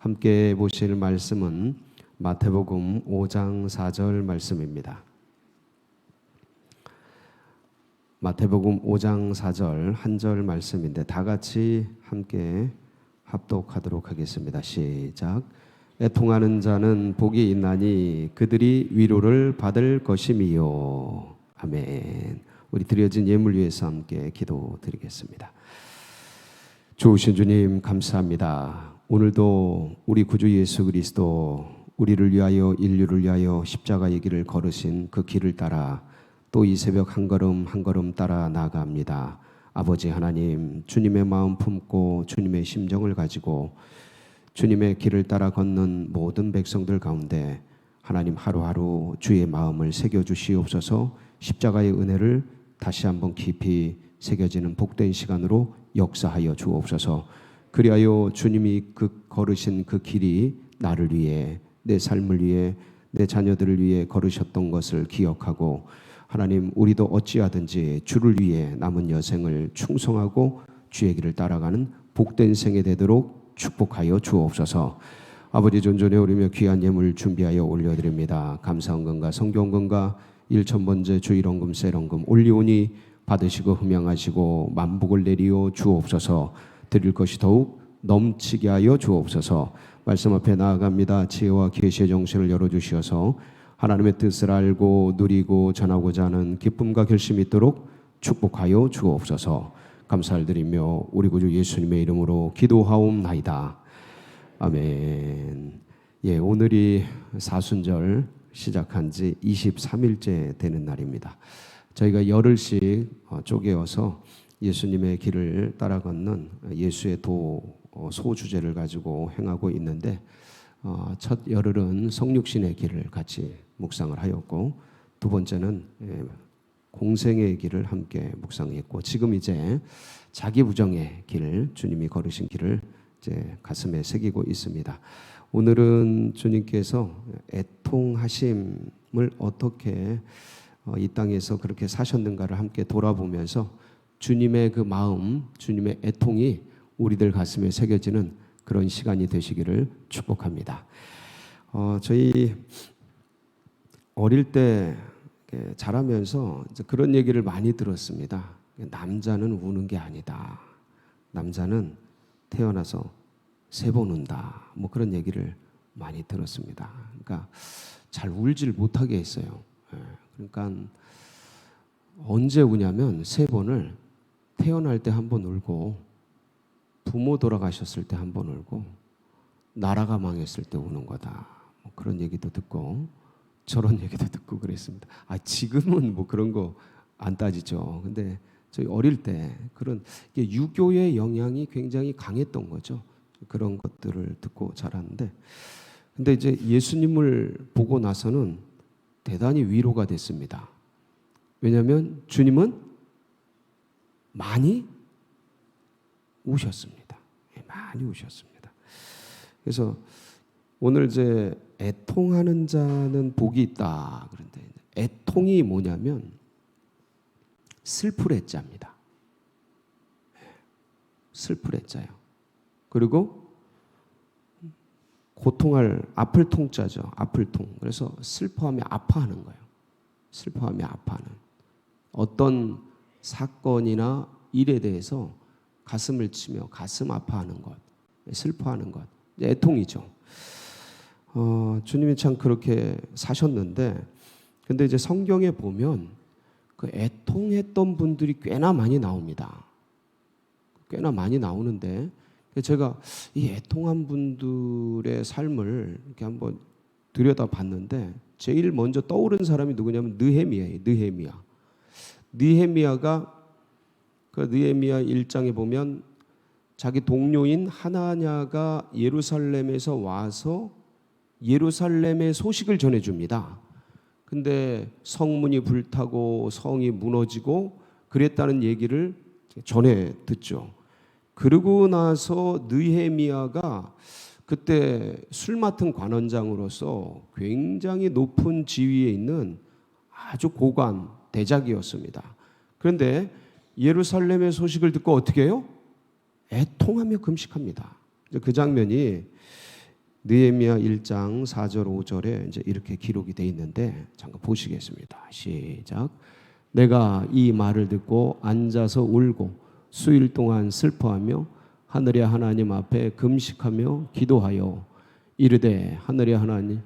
함께 보실 말씀은 마태복음 5장 4절 말씀입니다. 마태복음 5장 4절 한 절 말씀인데 다 같이 함께 합독하도록 하겠습니다. 시작. 애통하는 자는 복이 있나니 그들이 위로를 받을 것임이요. 아멘. 우리 드려진 예물 위해서 함께 기도드리겠습니다. 좋으신 주님 감사합니다. 오늘도 우리 구주 예수 그리스도 우리를 위하여 인류를 위하여 십자가의 길을 걸으신 그 길을 따라 또 이 새벽 한 걸음 한 걸음 따라 나아갑니다. 아버지 하나님, 주님의 마음 품고 주님의 심정을 가지고 주님의 길을 따라 걷는 모든 백성들 가운데 하나님 하루하루 주의 마음을 새겨주시옵소서. 십자가의 은혜를 다시 한번 깊이 새겨지는 복된 시간으로 역사하여 주옵소서. 그리하여 주님이 걸으신 그 길이 나를 위해, 내 삶을 위해, 내 자녀들을 위해 걸으셨던 것을 기억하고 하나님, 우리도 어찌하든지 주를 위해 남은 여생을 충성하고 주의 길을 따라가는 복된 생이 되도록 축복하여 주옵소서. 아버지 존전에 오르며 귀한 예물 준비하여 올려드립니다. 감사헌금과 성경금과 일천번제 주일헌금 셀헌금 올리오니 받으시고 흠양하시고 만복을 내리어 주옵소서. 드릴 것이 더욱 넘치게 하여 주옵소서. 말씀 앞에 나아갑니다. 지혜와 계시의 정신을 열어주시어서 하나님의 뜻을 알고 누리고 전하고자 하는 기쁨과 결심이 있도록 축복하여 주옵소서. 감사를 드리며 우리 구주 예수님의 이름으로 기도하옵나이다. 아멘. 예, 오늘이 사순절 시작한 지 23일째 되는 날입니다. 저희가 열흘씩 쪼개어서 예수님의 길을 따라 걷는 예수의 도 소주제를 가지고 행하고 있는데 첫 열흘은 성육신의 길을 같이 묵상을 하였고 두 번째는 공생의 길을 함께 묵상했고 지금 이제 자기 부정의 길, 주님이 걸으신 길을 이제 가슴에 새기고 있습니다. 오늘은 주님께서 애통하심을 어떻게 이 땅에서 그렇게 사셨는가를 함께 돌아보면서 주님의 그 마음, 주님의 애통이 우리들 가슴에 새겨지는 그런 시간이 되시기를 축복합니다. 저희 어릴 때 자라면서 이제 그런 얘기를 많이 들었습니다. 남자는 우는 게 아니다. 남자는 태어나서 3번 운다. 뭐 그런 얘기를 많이 들었습니다. 그러니까 잘 울질 못하게 했어요. 그러니까 언제 우냐면 3번을 태어날 때 한 번 울고 부모 돌아가셨을 때 한 번 울고 나라가 망했을 때 우는 거다. 뭐 그런 얘기도 듣고 저런 얘기도 듣고 그랬습니다. 지금은 뭐 그런 거 안 따지죠. 근데 저희 어릴 때 그런 유교의 영향이 굉장히 강했던 거죠. 그런 것들을 듣고 자랐는데 근데 이제 예수님을 보고 나서는 대단히 위로가 됐습니다. 왜냐하면 주님은 많이 우셨습니다. 많이 우셨습니다. 그래서 오늘 이제 애통하는 자는 복이 있다. 그런데 애통이 뭐냐면 슬플 애자입니다. 슬플 애자요. 그리고 고통할 아플 통자죠. 아플 통. 그래서 슬퍼하며 아파하는 거예요. 슬퍼하며 아파하는 어떤 사건이나 일에 대해서 가슴을 치며 가슴 아파하는 것, 슬퍼하는 것, 애통이죠. 주님이 참 그렇게 사셨는데, 근데 이제 성경에 보면 그 애통했던 분들이 꽤나 많이 나옵니다. 꽤나 많이 나오는데, 제가 이 애통한 분들의 삶을 이렇게 한번 들여다봤는데, 제일 먼저 떠오른 사람이 누구냐면 느헤미야예요. 느헤미야가 그 느헤미야 1장에 보면 자기 동료인 하나냐가 예루살렘에서 와서 예루살렘의 소식을 전해줍니다. 근데 성문이 불타고 성이 무너지고 그랬다는 얘기를 전해 듣죠. 그러고 나서 느헤미야가 그때 술 맡은 관원장으로서 굉장히 높은 지위에 있는 아주 고관 대작이었습니다. 그런데 예루살렘의 소식을 듣고 어떻게 해요? 애통하며 금식합니다. 그 장면이 느헤미야 1장 4절 5절에 이제 이렇게 기록이 돼 있는데 잠깐 보시겠습니다. 시작. 내가 이 말을 듣고 앉아서 울고 수일 동안 슬퍼하며 하늘의 하나님 앞에 금식하며 기도하여 이르되 하늘의 하나님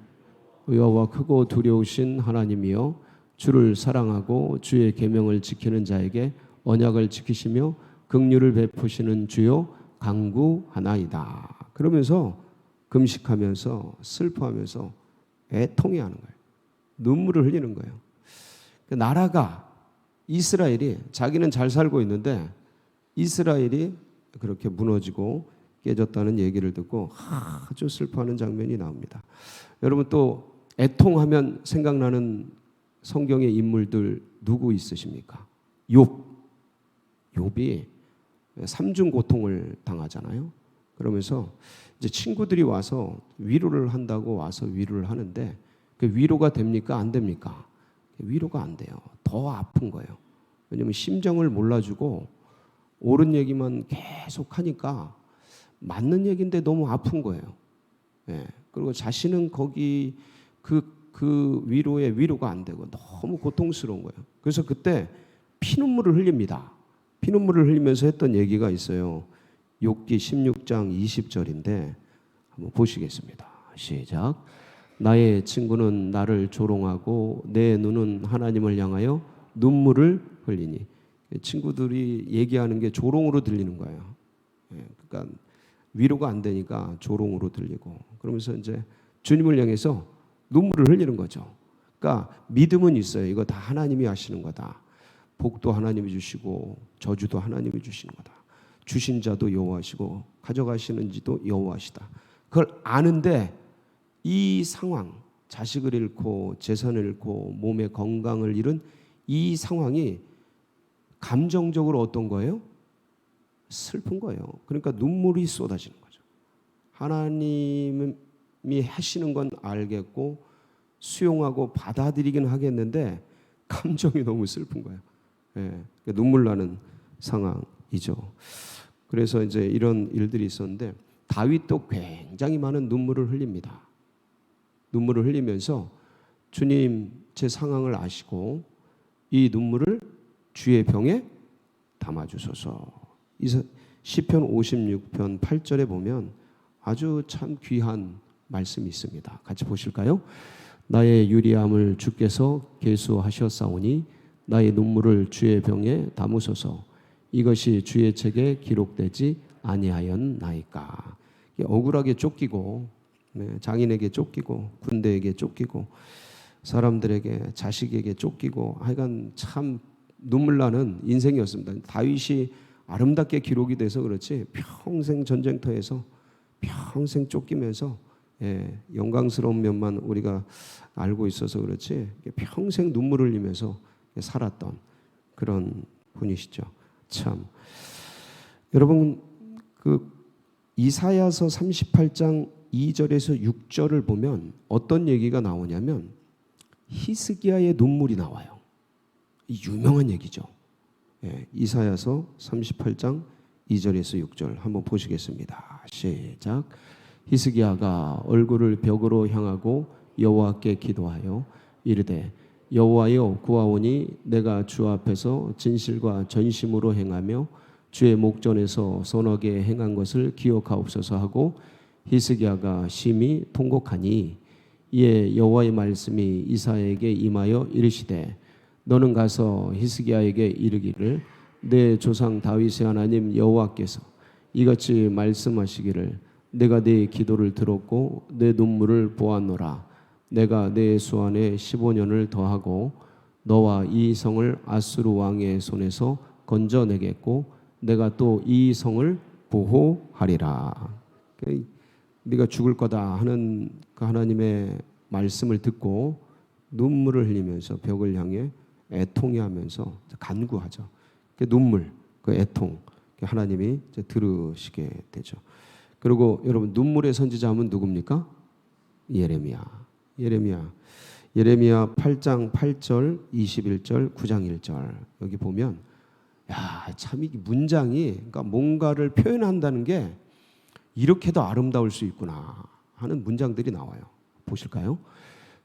여호와 크고 두려우신 하나님이여 주를 사랑하고 주의 계명을 지키는 자에게 언약을 지키시며 긍휼을 베푸시는 주요 간구하나이다. 그러면서 금식하면서 슬퍼하면서 애통해하는 거예요. 눈물을 흘리는 거예요. 나라가 이스라엘이 자기는 잘 살고 있는데 이스라엘이 그렇게 무너지고 깨졌다는 얘기를 듣고 아주 슬퍼하는 장면이 나옵니다. 여러분 또 애통하면 생각나는 성경의 인물들 누구 있으십니까? 욥이 삼중 고통을 당하잖아요. 그러면서 이제 친구들이 와서 위로를 한다고 와서 위로를 하는데 그 위로가 됩니까? 안 됩니까? 위로가 안 돼요. 더 아픈 거예요. 왜냐하면 심정을 몰라주고 옳은 얘기만 계속 하니까 맞는 얘기인데 너무 아픈 거예요. 예. 그리고 자신은 거기 그 위로에 위로가 안 되고 너무 고통스러운 거예요. 그래서 그때 피눈물을 흘립니다. 피눈물을 흘리면서 했던 얘기가 있어요. 욥기 16장 20절인데 한번 보시겠습니다. 시작. 나의 친구는 나를 조롱하고 내 눈은 하나님을 향하여 눈물을 흘리니. 친구들이 얘기하는 게 조롱으로 들리는 거예요. 그러니까 위로가 안 되니까 조롱으로 들리고 그러면서 이제 주님을 향해서 눈물을 흘리는 거죠. 그러니까 믿음은 있어요. 이거 다 하나님이 하시는 거다. 복도 하나님이 주시고 저주도 하나님이 주시는 거다. 주신 자도 여호와시고 가져가시는 지도 여호와시다. 그걸 아는데 이 상황, 자식을 잃고 재산을 잃고 몸의 건강을 잃은 이 상황이 감정적으로 어떤 거예요? 슬픈 거예요. 그러니까 눈물이 쏟아지는 거죠. 하나님이 하시는 건 알겠고 수용하고 받아들이긴 하겠는데 감정이 너무 슬픈 거예요. 예, 눈물 나는 상황이죠. 그래서 이제 이런 일들이 있었는데 다윗도 굉장히 많은 눈물을 흘립니다. 눈물을 흘리면서 주님 제 상황을 아시고 이 눈물을 주의 병에 담아주소서. 시편 56편 8절에 보면 아주 참 귀한 말씀이 있습니다. 같이 보실까요? 나의 유리함을 주께서 계수하셨사오니 나의 눈물을 주의 병에 담으소서. 이것이 주의 책에 기록되지 아니하였나이까. 억울하게 쫓기고 장인에게 쫓기고 군대에게 쫓기고 사람들에게 자식에게 쫓기고 하여간 참 눈물 나는 인생이었습니다. 다윗이 아름답게 기록이 돼서 그렇지 평생 전쟁터에서 평생 쫓기면서 영광스러운 면만 우리가 알고 있어서 그렇지 평생 눈물을 흘리면서 살았던 그런 분이시죠. 참 여러분 그 이사야서 38장 2절에서 6절을 보면 어떤 얘기가 나오냐면 히스기야의 눈물이 나와요. 유명한 얘기죠. 이사야서 38장 2절에서 6절 한번 보시겠습니다. 시작. 히스기야가 얼굴을 벽으로 향하고 여호와께 기도하여 이르되 여호와여 구하오니 내가 주 앞에서 진실과 전심으로 행하며 주의 목전에서 선하게 행한 것을 기억하옵소서 하고 히스기야가 심히 통곡하니 이에 여호와의 말씀이 이사야에게 임하여 이르시되 너는 가서 히스기야에게 이르기를 내 조상 다윗의 하나님 여호와께서 이같이 말씀하시기를 내가 네 기도를 들었고 내 눈물을 보았노라. 내가 내 수완에 15년을 더하고 너와 이 성을 아수르 왕의 손에서 건져내겠고 내가 또 이 성을 보호하리라. 네가 죽을 거다 하는 그 하나님의 말씀을 듣고 눈물을 흘리면서 벽을 향해 애통해하면서 간구하죠. 그 눈물, 그 애통 하나님이 들으시게 되죠. 그리고 여러분 눈물의 선지자는 누굽니까? 예레미야 8장 8절 21절 9장 1절 여기 보면 참 이 문장이 그러니까 뭔가를 표현한다는 게 이렇게도 아름다울 수 있구나 하는 문장들이 나와요. 보실까요?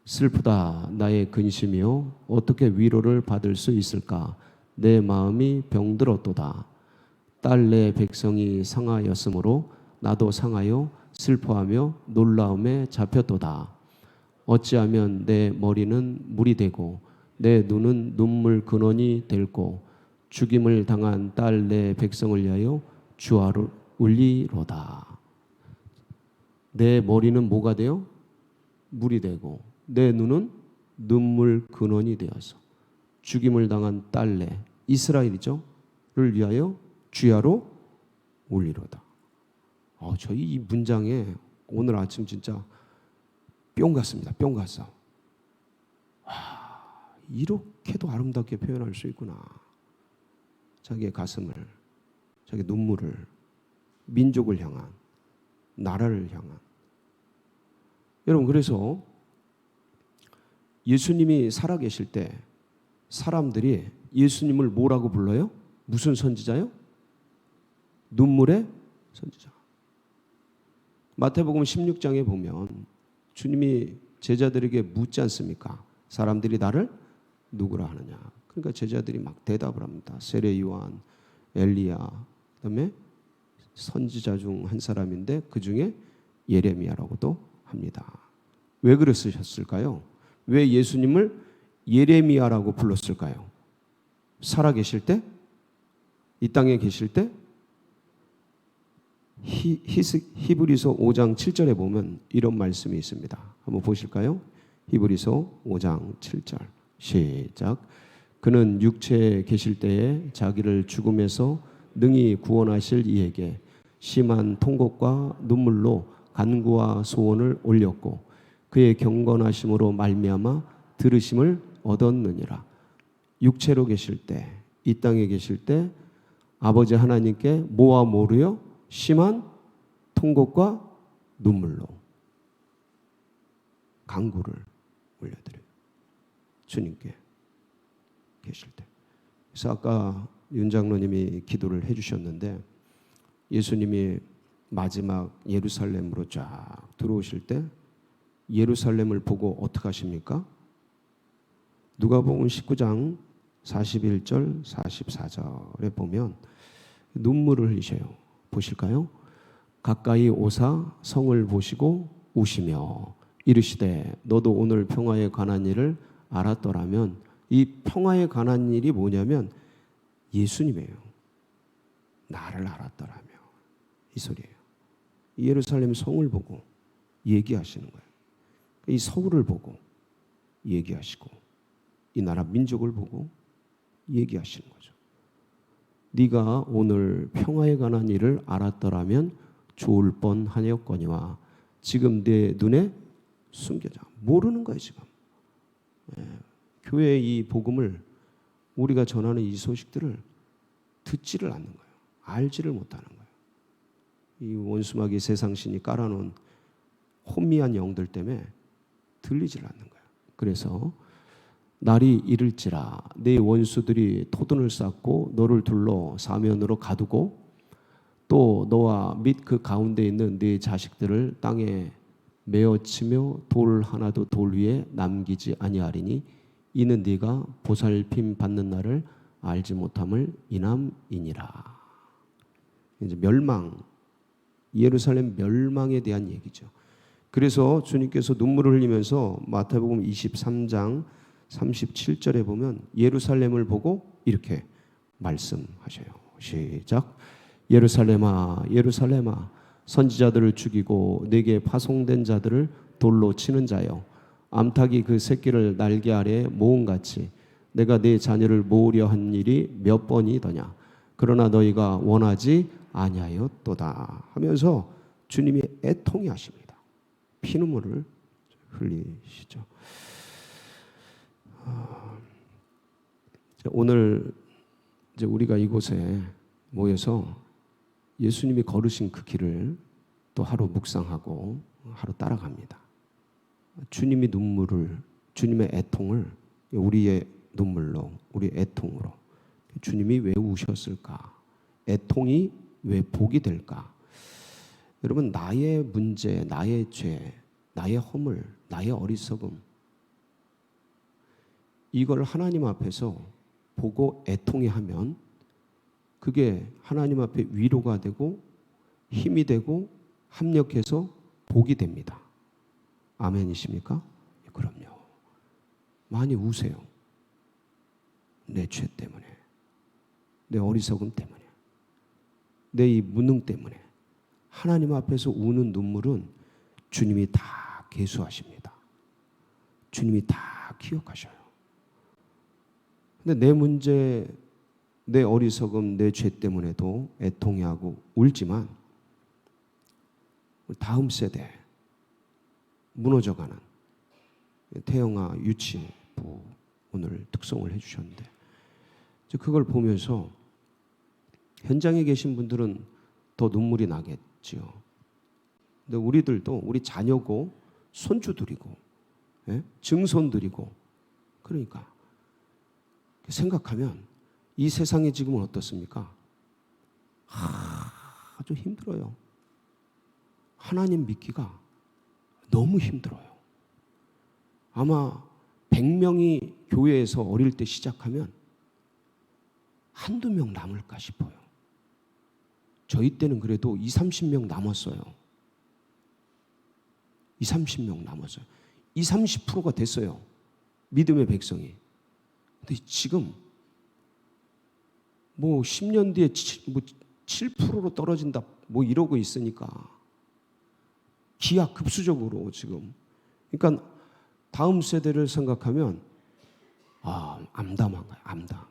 슬프다 나의 근심이요 어떻게 위로를 받을 수 있을까 내 마음이 병들었도다. 딸 내 백성이 상하였으므로 나도 상하여 슬퍼하며 놀라움에 잡혔도다. 어찌하면 내 머리는 물이 되고 내 눈은 눈물 근원이 될고 죽임을 당한 딸 내 백성을 위하여 주하를 울리로다. 내 머리는 뭐가 돼요? 물이 되고 내 눈은 눈물 근원이 되어서 죽임을 당한 딸내 이스라엘이죠. 를 위하여 주야로 울리로다. 저희 이 문장에 오늘 아침 진짜 뿅 갔습니다. 뿅 갔어. 이렇게도 아름답게 표현할 수 있구나. 자기의 가슴을, 자기 눈물을, 민족을 향한, 나라를 향한. 여러분 그래서 예수님이 살아계실 때 사람들이 예수님을 뭐라고 불러요? 무슨 선지자요? 눈물의 선지자. 마태복음 16장에 보면 주님이 제자들에게 묻지 않습니까? 사람들이 나를 누구라 하느냐. 그러니까 제자들이 막 대답을 합니다. 세례 요한, 엘리야, 그다음에 선지자 중 한 사람인데 그 중에 예레미야라고도 합니다. 왜 그랬으셨을까요? 왜 예수님을 예레미야라고 불렀을까요? 살아 계실 때? 이 땅에 계실 때? 히브리서 5장 7절에 보면 이런 말씀이 있습니다. 한번 보실까요? 히브리서 5장 7절 시작. 그는 육체에 계실 때에 자기를 죽음에서 능히 구원하실 이에게 심한 통곡과 눈물로 간구와 소원을 올렸고 그의 경건하심으로 말미암아 들으심을 얻었느니라. 육체로 계실 때, 이 땅에 계실 때 아버지 하나님께 뭐와 뭐로요? 심한 통곡과 눈물로 간구를 올려드려요. 주님께 계실 때. 그래서 아까 윤 장로님이 기도를 해주셨는데 예수님이 마지막 예루살렘으로 쫙 들어오실 때 예루살렘을 보고 어떻게 하십니까? 누가복음 19장 41절 44절에 보면 눈물을 흘리셔요. 보실까요? 가까이 오사 성을 보시고 우시며 이르시되 너도 오늘 평화에 관한 일을 알았더라면 이 평화에 관한 일이 뭐냐면 예수님이에요. 나를 알았더라며 이 소리예요. 예루살렘 성을 보고 얘기하시는 거예요. 이 서울을 보고 얘기하시고 이 나라 민족을 보고 얘기하시는 거죠. 네가 오늘 평화에 관한 일을 알았더라면 좋을 뻔하였거니와 지금 내 눈에 숨겨져. 모르는 거예요 지금. 교회의 이 복음을 우리가 전하는 이 소식들을 듣지를 않는 거예요. 알지를 못하는 거예요. 이 원수마귀 세상신이 깔아놓은 혼미한 영들 때문에 들리질 않는 거예요. 그래서 날이 이를지라 내 원수들이 토둔을 쌓고 너를 둘러 사면으로 가두고 또 너와 및 그 가운데 있는 네 자식들을 땅에 메어치며 돌 하나도 돌 위에 남기지 아니하리니 이는 네가 보살핌 받는 날을 알지 못함을 인함이니라. 이제 멸망, 예루살렘 멸망에 대한 얘기죠. 그래서 주님께서 눈물을 흘리면서 마태복음 23장 37절에 보면 예루살렘을 보고 이렇게 말씀하셔요. 시작. 예루살렘아 예루살렘아 선지자들을 죽이고 내게 파송된 자들을 돌로 치는 자여 암탉이 그 새끼를 날개 아래에 모음같이 내가 네 자녀를 모으려 한 일이 몇 번이더냐. 그러나 너희가 원하지 아니하였도다 하면서 주님이 애통해 하십니다. 피눈물을 흘리시죠. 오늘 이제 우리가 이곳에 모여서 예수님이 걸으신 그 길을 또 하루 묵상하고 하루 따라갑니다. 주님이 눈물을, 주님의 애통을 우리의 눈물로, 우리의 애통으로 주님이 왜 우셨을까? 애통이 왜 복이 될까? 여러분, 나의 문제, 나의 죄, 나의 허물, 나의 어리석음, 이걸 하나님 앞에서 보고 애통해 하면 그게 하나님 앞에 위로가 되고 힘이 되고 합력해서 복이 됩니다. 아멘이십니까? 그럼요. 많이 우세요. 내 죄 때문에, 내 어리석음 때문에, 내 이 무능 때문에. 하나님 앞에서 우는 눈물은 주님이 다 계수하십니다. 주님이 다 기억하셔요. 근데 내 문제, 내 어리석음, 내 죄 때문에도 애통해하고 울지만 다음 세대 무너져가는 태영아 유치부 오늘 특송을 해주셨는데, 그걸 보면서 현장에 계신 분들은 더 눈물이 나겠지요. 근데 우리들도 우리 자녀고 손주들이고, 예? 증손들이고, 그러니까 생각하면 이 세상이 지금은 어떻습니까? 아주 힘들어요. 하나님 믿기가 너무 힘들어요. 아마 100명이 교회에서 어릴 때 시작하면 한두 명 남을까 싶어요. 저희 때는 그래도 20, 30명 남았어요. 20, 30명 남았어요. 20, 30%가 됐어요. 믿음의 백성이. 근데 지금 뭐 10년 뒤에 7%로 떨어진다 뭐 이러고 있으니까 기하급수적으로 지금. 그러니까 다음 세대를 생각하면 암담한 거예요. 암담.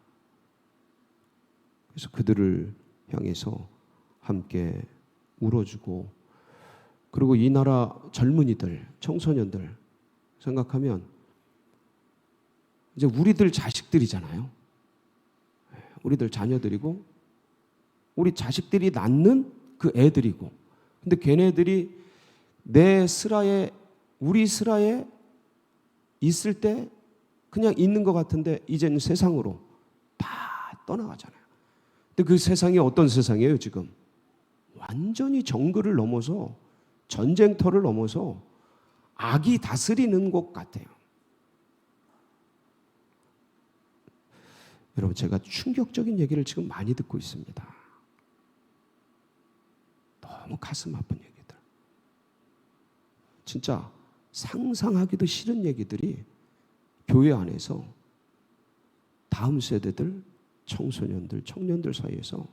그래서 그들을 향해서 함께 울어주고, 그리고 이 나라 젊은이들, 청소년들 생각하면 이제 우리들 자식들이잖아요. 우리들 자녀들이고 우리 자식들이 낳는 그 애들이고, 근데 걔네들이 내 슬하에, 우리 슬하에 있을 때 그냥 있는 것 같은데 이제는 세상으로 다 떠나가잖아요. 근데 그 세상이 어떤 세상이에요 지금? 완전히 정글을 넘어서, 전쟁터를 넘어서 악이 다스리는 곳 같아요. 여러분, 제가 충격적인 얘기를 지금 많이 듣고 있습니다. 너무 가슴 아픈 얘기들. 진짜 상상하기도 싫은 얘기들이 교회 안에서 다음 세대들, 청소년들, 청년들 사이에서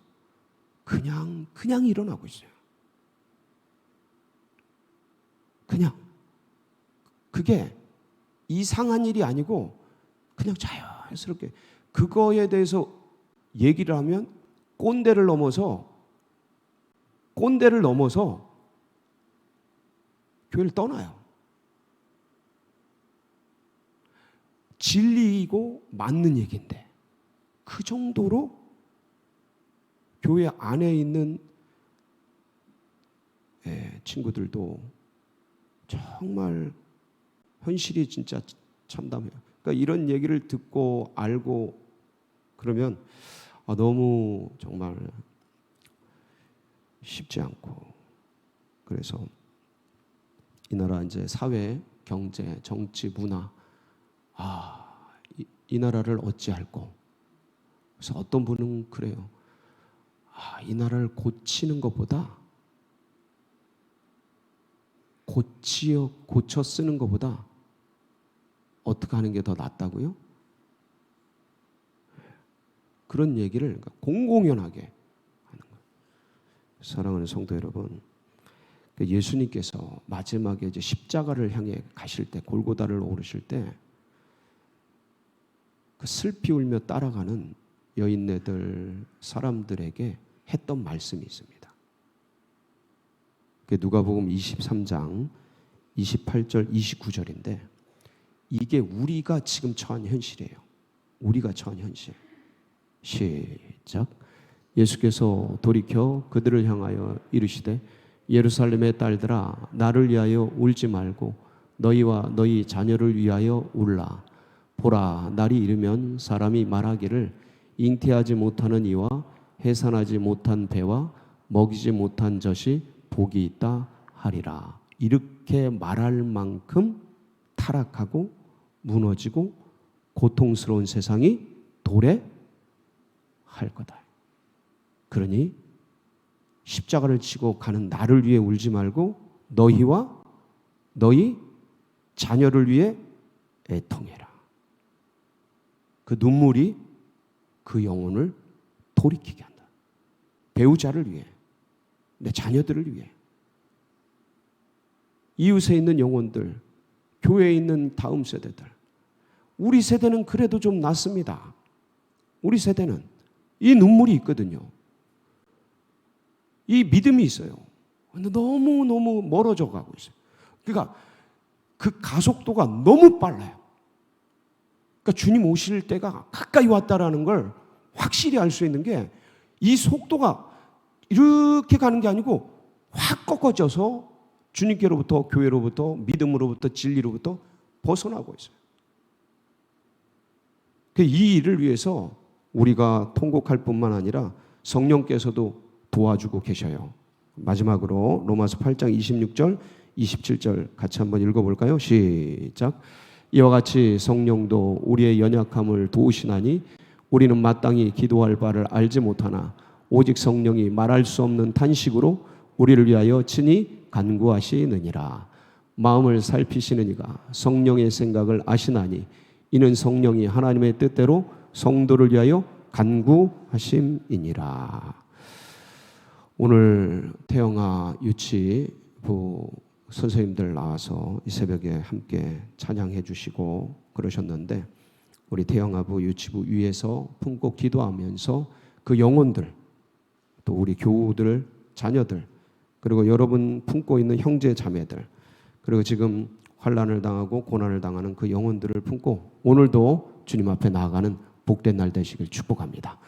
그냥 일어나고 있어요. 그냥. 그게 이상한 일이 아니고 그냥 자연스럽게 그거에 대해서 얘기를 하면 꼰대를 넘어서 교회를 떠나요. 진리이고 맞는 얘기인데 그 정도로 교회 안에 있는 친구들도 정말 현실이 진짜 참담해요. 그러니까 이런 얘기를 듣고 알고 그러면 너무 정말 쉽지 않고, 그래서 이 나라 이제 사회, 경제, 정치, 문화, 이 나라를 어찌할꼬. 그래서 어떤 분은 그래요. 이 나라를 고치는 것보다 고쳐 쓰는 것보다 어떻게 하는 게 더 낫다고요? 그런 얘기를 공공연하게 하는 거예요. 사랑하는 성도 여러분, 예수님께서 마지막에 이제 십자가를 향해 가실 때, 골고다를 오르실 때 그 슬피 울며 따라가는 여인네들, 사람들에게 했던 말씀이 있습니다. 누가복음 23장 28절 29절인데 이게 우리가 지금 처한 현실이에요. 우리가 처한 현실. 시작. 예수께서 돌이켜 그들을 향하여 이르시되 예루살렘의 딸들아, 나를 위하여 울지 말고 너희와 너희 자녀를 위하여 울라. 보라, 날이 이르면 사람이 말하기를 잉태하지 못하는 이와 해산하지 못한 배와 먹이지 못한 젖이 복이 있다 하리라. 이렇게 말할 만큼 타락하고 무너지고 고통스러운 세상이 도래할 거다. 그러니 십자가를 지고 가는 나를 위해 울지 말고 너희와 너희 자녀를 위해 애통해라. 그 눈물이 그 영혼을 돌이키게 한다. 배우자를 위해, 내 자녀들을 위해, 이웃에 있는 영혼들, 교회에 있는 다음 세대들. 우리 세대는 그래도 좀 낫습니다. 우리 세대는 이 눈물이 있거든요. 이 믿음이 있어요. 근데 너무 멀어져 가고 있어요. 그러니까 그 가속도가 너무 빨라요. 그러니까 주님 오실 때가 가까이 왔다라는 걸 확실히 알 수 있는 게 이 속도가 이렇게 가는 게 아니고 확 꺾어져서 주님께로부터, 교회로부터, 믿음으로부터, 진리로부터 벗어나고 있어요. 이 일을 위해서 우리가 통곡할 뿐만 아니라 성령께서도 도와주고 계셔요. 마지막으로 로마서 8장 26절, 27절 같이 한번 읽어볼까요? 시작. 이와 같이 성령도 우리의 연약함을 도우시나니 우리는 마땅히 기도할 바를 알지 못하나 오직 성령이 말할 수 없는 탄식으로 우리를 위하여 친히 간구하시느니라. 마음을 살피시는 이가 성령의 생각을 아시나니 이는 성령이 하나님의 뜻대로 성도를 위하여 간구하심이니라. 오늘 태영아 유치부 선생님들 나와서 이 새벽에 함께 찬양해 주시고 그러셨는데 우리 태영아부 유치부 위에서 품고 기도하면서 그 영혼들, 또 우리 교우들, 자녀들, 그리고 여러분 품고 있는 형제 자매들, 그리고 지금 환난을 당하고 고난을 당하는 그 영혼들을 품고 오늘도 주님 앞에 나아가는 복된 날 되시길 축복합니다.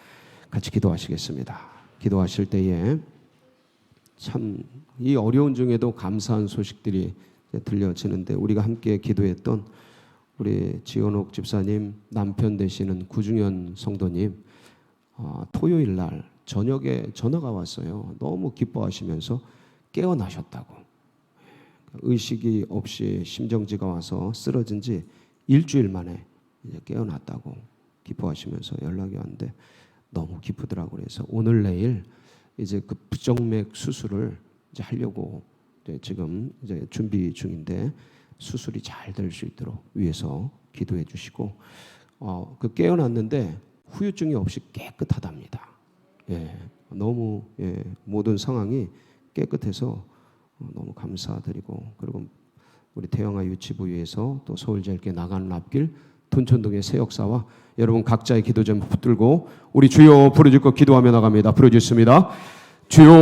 같이 기도하시겠습니다. 기도하실 때에 참 이 어려운 중에도 감사한 소식들이 들려지는데 우리가 함께 기도했던 우리 지원옥 집사님 남편 되시는 구중현 성도님 토요일 날 저녁에 전화가 왔어요. 너무 기뻐하시면서 깨어나셨다고. 의식이 없이 심정지가 와서 쓰러진 지 일주일 만에 이제 깨어났다고 기뻐하시면서 연락이 왔는데 너무 기쁘더라고요. 그래서 오늘 내일 이제 그 부정맥 수술을 이제 하려고 지금 이제 준비 중인데 수술이 잘 될 수 있도록 위해서 기도해 주시고 그 깨어났는데 후유증이 없이 깨끗하답니다. 너무 모든 상황이 깨끗해서 너무 감사드리고 그리고 우리 태영아 유치부 위해서 또 서울제일교회 나가는 앞길 둔천동의 새 역사와 여러분 각자의 기도 좀 붙들고 우리 주여 부르짖고 기도하며 나갑니다. 부르짖습니다. 주여